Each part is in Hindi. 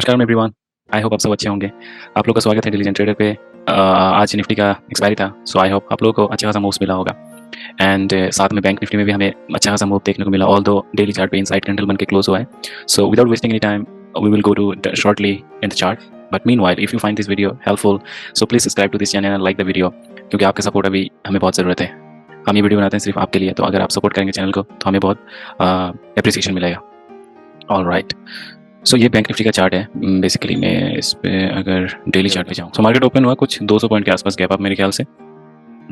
नमस्कार एवरीवन। आई होप आप सब अच्छे होंगे। आप लोग का स्वागत है डिलीजेंट ट्रेडर पे। आज निफ्टी का एक्सपायरी था, सो आई होप आप लोगों को अच्छा खासा मूव्स मिला होगा। एंड साथ में बैंक निफ्टी में भी हमें अच्छा खासा मूव देखने को मिला, ऑल दो डेली चार्ट पे इनसाइड कैंडल बन के क्लोज हुआ है। So without wasting any time we will go to shortly in the chart. But meanwhile if you find this video helpful, so please subscribe to this channel and like the video, क्योंकि आपका सपोर्ट अभी हमें बहुत ज़रूरत है। हम ये वीडियो बनाते हैं सिर्फ आपके लिए, तो अगर आप सपोर्ट करेंगे चैनल को तो हमें बहुत अप्रिसिएशन मिलेगा। ऑल राइट, सो ये बैंक निफ्टी का चार्ट है। बेसिकली मैं इस पे अगर डेली चार्ट पे जाऊँ, सो मार्केट ओपन हुआ कुछ 200 पॉइंट के आसपास गैप अप मेरे ख्याल से,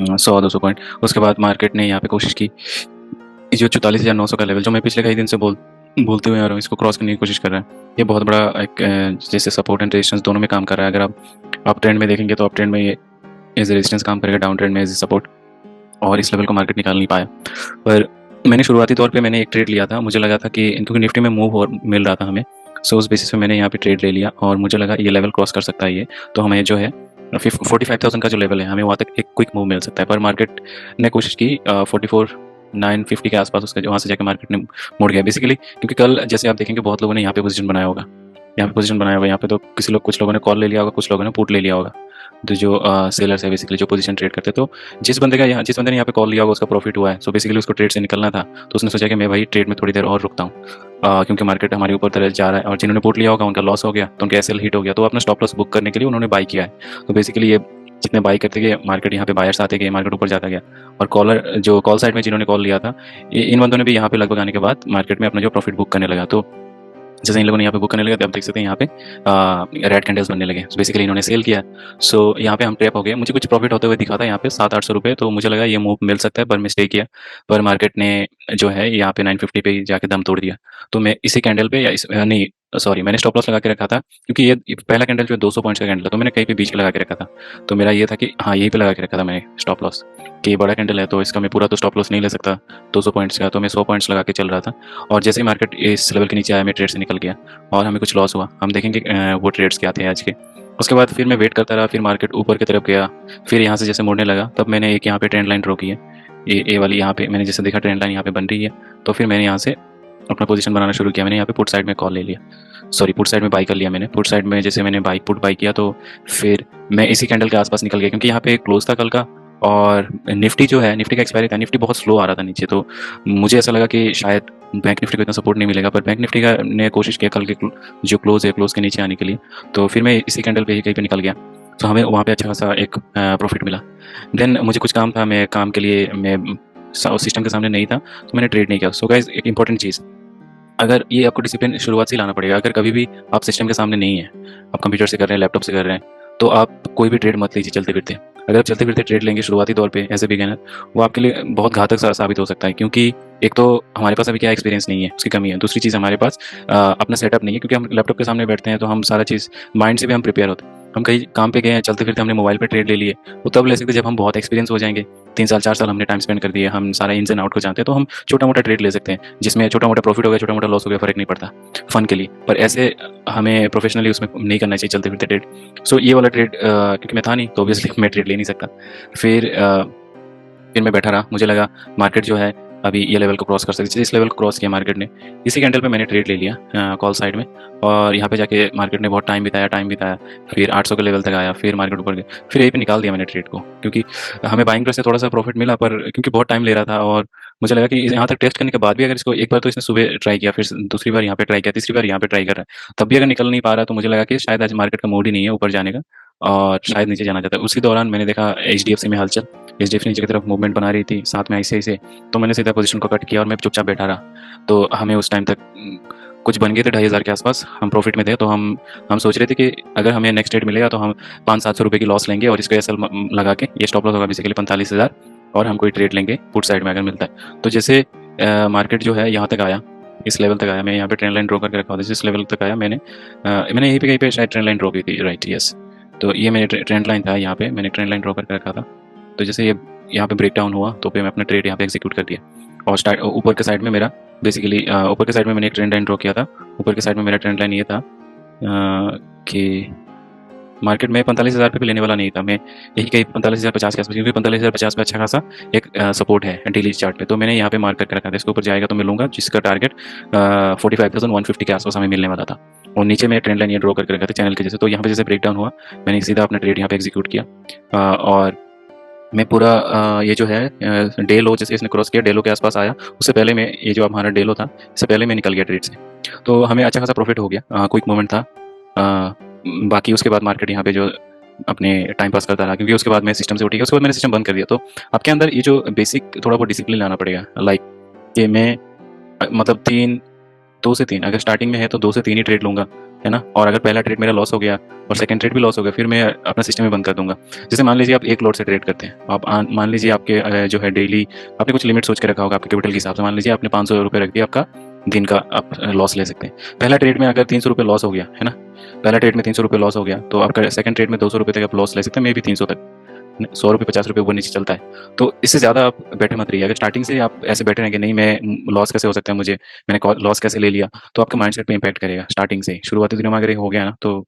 100-200 पॉइंट। उसके बाद मार्केट ने यहाँ पे कोशिश की, जो 44,900 का लेवल जो मैं पिछले कई दिन से बोलते हुए आ रहा हूँ, इसको क्रॉस करने की कोशिश कर रहा है। ये बहुत बड़ा एक जैसे सपोर्ट एंड रेजिस्टेंस दोनों में काम कर रहा है। अगर आप अप ट्रेंड में देखेंगे तो अप ट्रेंड में ये एज रेजिस्टेंस काम करेगा, डाउन ट्रेंड में एज सपोर्ट, और इस लेवल को मार्केट निकाल नहीं पाया। पर मैंने शुरुआती तौर पे मैंने एक ट्रेड लिया था, मुझे लगा था कि क्योंकि निफ्टी में मूव और मिल रहा था हमें, सो उस बेसिस पे मैंने यहाँ पे ट्रेड ले लिया और मुझे लगा ये लेवल क्रॉस कर सकता है ये, तो हमें जो है 45,000 का जो लेवल है हमें वहाँ तक एक क्विक मूव मिल सकता है। पर मार्केट ने कोशिश की 44,950 के आसपास, उसका वहाँ से जाकर मार्केट ने मुड़ गया बेसिकली, क्योंकि कल जैसे आप देखेंगे बहुत लोगों ने यहाँ पे पोजीशन बनाया होगा, यहाँ पे तो कुछ लोगों ने कॉल ले लिया होगा, कुछ लोगों ने पुट ले लिया होगा। तो जो सेलर्स है बेसिकली जो पोजीशन ट्रेड करते, तो जिस बंदे ने यहाँ पे कॉल लिया होगा उसका प्रॉफिट हुआ है, सो बेसिकली उसको ट्रेड से निकलना था, तो उसने सोचा कि मैं भाई ट्रेड में थोड़ी देर और रुकता हूँ, क्योंकि मार्केट हमारे ऊपर तरह जा रहा है। और जिन्होंने पुट लिया होगा उनका लॉस हो गया, तो उनका एसएल हिट हो गया, तो अपना स्टॉप लॉस बुक करने के लिए उन्होंने बाई किया है। तो बेसिकली ये जितने बाई करते गए मार्केट यहाँ पे बायर्स आते गए, मार्केट ऊपर जाता गया। और कॉलर जो कॉल साइड में जिन्होंने कॉल लिया था, इन बंदों ने भी यहाँ पे लगभग आने के बाद मार्केट में अपना जो प्रॉफिट बुक करने लगा। तो जैसे इन लोगों ने यहाँ पे बुक करने लगे, तो आप देख सकते हैं यहाँ पे रेड कैंडल्स बनने लगे, बेसिकली इन्होंने सेल किया। सो यहाँ पे हम ट्रैप हो गए। मुझे कुछ प्रॉफिट होते हुए दिखा था यहाँ पे 700-800 रुपये, तो मुझे लगा ये मूव मिल सकता है, पर मैं स्टे किया। पर मार्केट ने जो है यहाँ पे 950 पे जाके दम तोड़ दिया। तो मैं इसी कैंडल पे नहीं सॉरी, मैंने स्टॉप लॉस लगा के रखा था, क्योंकि ये पहला कैंडल जो 200 पॉइंट्स का कैंडल है, तो मैंने कहीं पे बीच पे लगा के रखा था। तो मेरा ये था कि हाँ यहीं पे लगा के रखा था मैंने स्टॉप लॉस, कि ये बड़ा कैंडल है तो इसका मैं पूरा तो स्टॉप लॉस नहीं ले सकता 200 पॉइंट्स का, तो मैं 100 पॉइंट्स लगा के चल रहा था। और जैसे ही मार्केट इस लेवल के नीचे आया मैं ट्रेड से निकल गया और हमें कुछ लॉस हुआ। हम देखेंगे वो ट्रेड्स क्या थे आज के। उसके बाद फिर मैं वेट करता रहा, फिर मार्केट ऊपर की तरफ गया, फिर यहाँ से जैसे मुड़ने लगा, तब मैंने एक यहाँ पे ट्रेंड लाइन ड्रॉ की है। ये वाली यहाँ पे मैंने जैसे देखा ट्रेंड लाइन यहाँ पे बन रही है, तो फिर मैंने यहाँ से अपना पोजीशन बनाना शुरू किया। मैंने यहाँ पे पुट साइड में कॉल ले लिया, सॉरी पुट साइड में बाई कर लिया मैंने। पुट साइड में जैसे मैंने पुट बाई किया, तो फिर मैं इसी कैंडल के आसपास निकल गया, क्योंकि यहाँ पे क्लोज था कल का। और निफ्टी जो है, निफ्टी का एक्सपायरी था, निफ्टी बहुत स्लो आ रहा था नीचे, तो मुझे ऐसा लगा कि शायद बैंक निफ्टी को इतना सपोर्ट नहीं मिलेगा। पर बैंक निफ्टी का ने कोशिश किया कल के जो क्लोज है, क्लोज के नीचे आने के लिए, तो फिर मैं इसी कैंडल पे ही कहीं पे निकल गया। तो हमें वहाँ पे अच्छा खासा एक प्रॉफिट मिला। देन मुझे कुछ काम था, मैं काम के लिए मैं सिस्टम के सामने नहीं था, तो मैंने ट्रेड नहीं किया। सो गाइस, एक इंपॉर्टेंट चीज़, अगर ये आपको डिसिप्लिन शुरुआत से ही लाना पड़ेगा। अगर कभी भी आप सिस्टम के सामने नहीं है, आप कंप्यूटर से कर रहे हैं, लैपटॉप से कर रहे हैं, तो आप कोई भी ट्रेड मत लीजिए चलते फिरते। अगर आप चलते फिरते ट्रेड लेंगे शुरुआती तौर पे एज ए बिगिनर, वो आपके लिए बहुत घातक साबित हो सकता है, क्योंकि एक तो हमारे पास अभी क्या एक्सपीरियंस नहीं है, उसकी कमी है। दूसरी चीज़ हमारे पास अपना सेटअप नहीं है, क्योंकि हम लैपटॉप के सामने बैठते हैं तो हम सारा चीज़ माइंड से भी हम प्रिपेयर होते हैं। हम कहीं काम पे गए हैं, चलते फिरते हमने मोबाइल पे ट्रेड ले लिए, वो तब ले सकते जब हम बहुत एक्सपीरियंस हो जाएंगे, 3 साल 4 साल हमने टाइम स्पेंड कर दिए, हम सारा इन्स एंड आउट को जानते हैं, तो हम छोटा मोटा ट्रेड ले सकते हैं, जिसमें छोटा मोटा प्रॉफिट हो गया, छोटा मोटा लॉस हो गया, फर्क नहीं पड़ता फन के लिए। पर ऐसे हमें प्रोफेशनली उसमें नहीं करना चाहिए चलते फिरते ट्रेड। सो ये वाला ट्रेड क्योंकि मैं था नहीं, तो ऑब्वियसली मैं ट्रेड ले नहीं सकता। फिर मैं बैठा रहा, मुझे लगा मार्केट जो है अभी ये लेवल को क्रॉस कर सकती है। इस लेवल को क्रॉस किया मार्केट ने, इसी कैंडल पे मैंने ट्रेड ले लिया कॉल साइड में, और यहाँ पे जाके मार्केट ने बहुत टाइम बिताया, फिर 800 के लेवल तक आया, फिर मार्केट ऊपर गया, फिर यहीं पे निकाल दिया मैंने ट्रेड को, क्योंकि हमें बाइंग प्रेस से थोड़ा सा प्रॉफिट मिला, पर क्योंकि बहुत टाइम ले रहा था और मुझे लगा कि यहाँ तक टेस्ट करने के बाद भी अगर इसको एक बार तो इसने सुबह ट्राई किया, फिर दूसरी बार यहाँ पे ट्राई किया, तीसरी बार यहाँ पे ट्राई कर रहा है, तब भी अगर निकल नहीं पा रहा, तो मुझे लगा कि शायद आज मार्केट का मूड ही नहीं है ऊपर जाने का और शायद नीचे जाना चाहता है। उसी दौरान मैंने देखा HDFC में हलचल, HDFC नीचे की तरफ मूवमेंट बना रही थी, साथ में ICICI, तो मैंने सीधा पोजीशन को कट किया और मैं चुपचाप बैठा रहा। तो हमें उस टाइम तक कुछ बन गए थे 2,500 के आसपास, हम प्रॉफिट में थे। तो हम सोच रहे थे कि अगर हमें नेक्स्ट ट्रेड मिलेगा तो हम 500-700 रुपये की लॉस लेंगे और इसको SL लगा के, ये स्टॉप लॉस होगा बेसिकली 45,000, और हम कोई ट्रेड लेंगे पुट साइड में अगर मिलता है। तो जैसे मार्केट जो है यहाँ तक आया, इस लेवल तक आया, मैं यहाँ पे ट्रेंड लाइन ड्रॉ करके रखा था, जिस लेवल तक आया मैंने यहीं पे कहीं पे शायद ट्रेंड लाइन ड्रॉ की थी, राइट, यस। तो ये मेरे ट्रेंड लाइन था, यहाँ पे मैंने ट्रेंड लाइन ड्रॉ करके रखा था। तो जैसे ये यहाँ पे ब्रेक डाउन हुआ, तो फिर मैं अपना ट्रेड यहाँ पे एग्जीक्यूट कर दिया। और स्टार्ट ऊपर के साइड में मेरा बेसिकली ऊपर के साइड में मैंने एक ट्रेंड लाइन ड्रॉ किया था। ऊपर के साइड में मेरा ट्रेंड लाइन ये था कि मार्केट में 45,000 पे भी लेने वाला नहीं था, मैं यही कहीं 45,050 के आसपास, क्योंकि 45,050 पे अच्छा खासा एक सपोर्ट है डेली चार्ट पे, तो मैंने यहाँ पे मार्क करके रखा था इसके ऊपर जाएगा तो मैं लूँगा, जिसका टारगेट 45,150 के आसपास हमें मिलने वाला था। और नीचे में ट्रेंड लाइन ये ड्रॉ करके रखा था चैनल के जैसे, तो यहाँ पे जैसे ब्रेक डाउन हुआ मैंने सीधा अपना ट्रेड यहाँ पे एग्जीक्यूट किया। और मैं पूरा ये जो है डे लो जैसे इसने क्रॉस किया, डे लो के आसपास आया, उससे पहले मैं ये जो हमारा डे लो था इससे पहले मैं निकल गया ट्रेड से, तो हमें अच्छा खासा प्रॉफिट हो गया, क्विक मूवमेंट था। बाकी उसके बाद मार्केट यहाँ पे जो अपने टाइम पास करता रहा, क्योंकि उसके बाद मैं सिस्टम से उठी गया, उसके बाद मैंने सिस्टम बंद कर दिया। तो आपके अंदर ये जो बेसिक थोड़ा बहुत डिसिप्लिन लाना पड़ेगा, लाइक कि मैं मतलब 2 से 3 अगर स्टार्टिंग में है तो 2 से 3 ही ट्रेड लूँगा, है ना। और अगर पहला ट्रेड मेरा लॉस हो गया और सेकंड ट्रेड भी लॉस हो गया, फिर मैं अपना सिस्टम ही बंद कर दूंगा। जैसे मान लीजिए आप एक लॉट से ट्रेड करते हैं, आप मान लीजिए आपके जो है डेली आपने कुछ लिमिट सोच के रखा होगा आपके कैपिटल के हिसाब से, मान लीजिए आपने 500 रुपये रख दिया, आपका दिन का आप लॉस ले सकते हैं। पहला ट्रेड में अगर 300 रुपये लॉस हो गया, है ना, पहला ट्रेड में 300 रुपये लॉस हो गया, तो आपका सेकंड ट्रेड में 200 रुपये तक आप लॉस ले सकते हैं, मे भी 300 तक, 100 रुपये 50 रुपये ऊपर नीचे चलता है। तो इससे ज़्यादा आप बैठे मत रहिए। अगर स्टार्टिंग से आप ऐसे बैठे रहेंगे नहीं मैं लॉस कैसे हो सकता है मुझे, मैंने लॉस कैसे ले लिया, तो आपके माइंडसेट पे इम्पैक्ट करेगा स्टार्टिंग से ही। शुरुआती दिनों में अगर ये हो गया ना, तो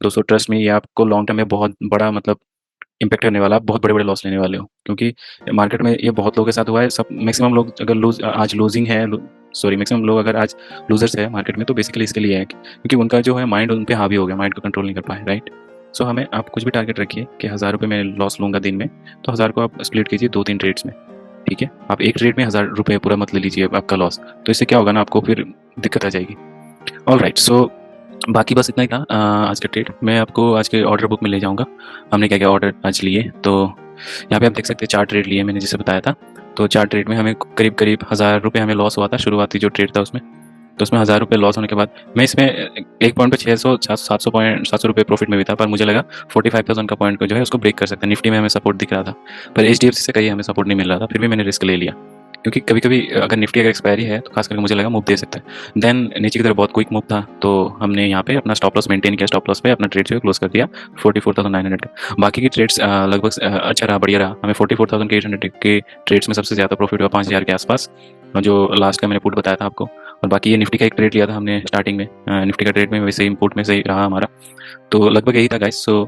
दोस्तों ट्रस्ट में ये आपको लॉन्ग टर्म में बहुत बड़ा मतलब इम्पैक्ट करने वाला, आप बहुत बड़े बड़े लॉस लेने वाले हो। क्योंकि मार्केट में ये बहुत लोगों के साथ हुआ है, सब मैक्सिमम लोग अगर आज लूजिंग है, सॉरी मैक्सिमम लोग अगर आज लूजर्स है मार्केट में, तो बेसिकली इसके लिए है क्योंकि उनका जो है माइंड उन पे हावी हो गया, माइंड को कंट्रोल नहीं कर पाए, राइट। सो हमें आप कुछ भी टारगेट रखिए कि 1,000 रुपये मैं लॉस लूँगा दिन में, तो 1,000 को आप स्प्लिट कीजिए 2-3 ट्रेड्स में, ठीक है। आप एक ट्रेड में 1,000 रुपये पूरा मत ले लीजिए आपका लॉस, तो इससे क्या होगा ना, आपको फिर दिक्कत आ जाएगी। ऑल राइट, सो बाकी बस इतना ही था आज का ट्रेड। मैं आपको आज के ऑर्डर बुक में ले जाऊंगा, हमने क्या क्या ऑर्डर आज लिए। तो यहाँ पे आप देख सकते हैं 4 ट्रेड लिए मैंने जैसे बताया था। तो 4 ट्रेड में हमें करीब करीब 1,000 रुपये हमें लॉस हुआ था, शुरुआती जो ट्रेड था उसमें। तो उसमें 1,000 रुपये लॉस होने के बाद मैं इसमें एक पॉइंट पे 600 700 रुपये प्रॉफिट में भी था, पर मुझे लगा 45,000 का पॉइंट को जो है उसको ब्रेक कर सकते हैं। निफ्टी में हमें सपोर्ट दिख रहा था, पर HDFC से कहीं हमें सपोर्ट नहीं मिल रहा था, फिर भी मैंने रिस्क ले लिया, क्योंकि कभी कभी अगर निफ्टी अगर एक्सपायरी है तो खास करके मुझे लगा मूव दे सकता है। देन नीचे की तरफ बहुत क्विक मूव था, तो हमने यहाँ पे अपना स्टॉप लॉस मेंटेन किया, स्टॉप लॉस पे अपना ट्रेड जो है क्लोज कर दिया 44,900 का। बाकी की ट्रेड्स लगभग अच्छा रहा, बढ़िया रहा। हमें 44,800 के ट्रेड्स में सबसे ज़्यादा प्रॉफिट हुआ 5,000 के आसपास, जो लास्ट का मैंने पुट बताया था आपको। और बाकी ये निफ्टी का एक ट्रेड लिया था हमने स्टार्टिंग में, निफ्टी का ट्रेड में वैसे ही इम्पोर्ट में सही रहा हमारा। तो लगभग यही था गाइस। सो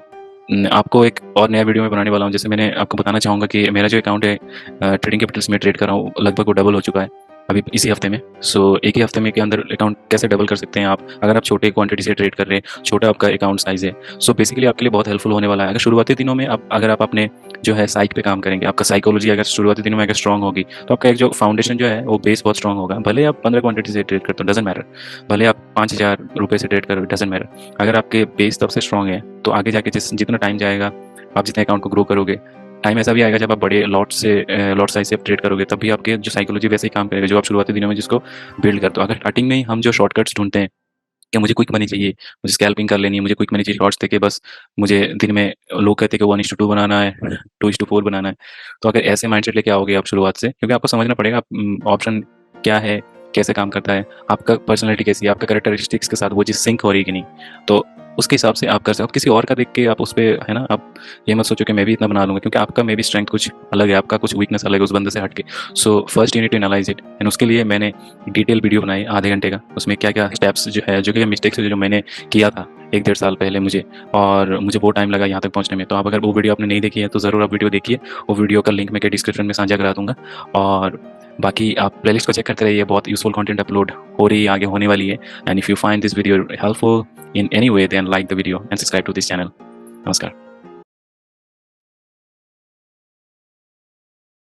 आपको एक और नया वीडियो में बनाने वाला हूँ। जैसे मैंने आपको बताना चाहूँगा कि मेरा जो अकाउंट है ट्रेडिंग कैपिटल्स में ट्रेड कर रहा हूँ, लगभग वो डबल हो चुका है अभी इसी हफ्ते में। सो एक ही हफ्ते में के अंदर अकाउंट कैसे डबल कर सकते हैं आप, अगर आप छोटे क्वांटिटी से ट्रेड कर रहे हैं, छोटा आपका अकाउंट साइज है, सो बेसिकली आपके लिए बहुत हेल्पफुल होने वाला है। अगर शुरुआती दिनों में अगर आप अपने जो है साइक पे काम करेंगे, आपका साइकोलॉजी अगर शुरुआती दिनों में अगर स्ट्रॉन्ग होगी, तो आपका एक जो फाउंडेशन जो है वो बेस बहुत स्ट्रॉन्ग होगा। भले आप 15 क्वांटिटी से ट्रेड करते हो, डजेंट मैटर, भले आप 5,000 रुपये से ट्रेड करो, डजेंट मैटर। अगर आपके बेस तब से स्ट्रॉन्ग है, तो आगे जाके जितना टाइम जाएगा, आप जितने अकाउंट को ग्रो करोगे, टाइम ऐसा भी आएगा जब आप बड़े लॉट साइज से ट्रेड करोगे, तब भी आपके जो साइकोलॉजी वैसे ही काम करेगा जो आप शुरुआती दिनों में जिसको बिल्ड करते हो। अगर स्टार्टिंग में ही हम जो शॉर्टकट्स ढूंढते हैं कि मुझे क्विक मनी चाहिए, मुझे स्कैल्पिंग कर लेनी है, मुझे क्विक मनी चाहिए शॉर्ट्स थे कि बस मुझे दिन में, लोग कहते हैं कि 1:2 बनाना है, 2:4 बनाना है। तो अगर ऐसे माइंडसेट लेके आओगे आप शुरुआत से, क्योंकि आपको समझना पड़ेगा ऑप्शन क्या है, कैसे काम करता है, आपका पर्सनैलिटी कैसी है, आपका कैरेक्टरिस्टिक्स के साथ वो चीज़ सिंक हो रही है कि नहीं, तो उसके हिसाब से आप कर सकते हो। किसी और का देख के आप उस पे, है ना, आप ये मत सोचो कि मैं भी इतना बना लूँगा, क्योंकि आपका मे बी स्ट्रेंथ कुछ अलग है, आपका कुछ वीकनेस अलग है उस बंदे से हट के। So first you need to analyse it, and उसके लिए मैंने डिटेल वीडियो बनाई आधे घंटे का, उसमें क्या क्या स्टेप्स जो है, जो कि मिस्टेक्स जो मैंने किया था 1-1.5 साल पहले मुझे, और मुझे वो टाइम लगा यहाँ तक पहुँचने में। तो आप अगर वो वीडियो आपने नहीं देखी है तो ज़रूर आप वीडियो देखिए, वो वीडियो का लिंक मैं डिस्क्रिप्शन में साझा करा दूँगा। और बाकी आप प्लेलिस्ट को चेक करते रहिए, बहुत यूजफुल कंटेंट अपलोड हो रही है, आगे होने वाली है। And if you find this video helpful in any way, then like the video and subscribe to this channel. Namaskar.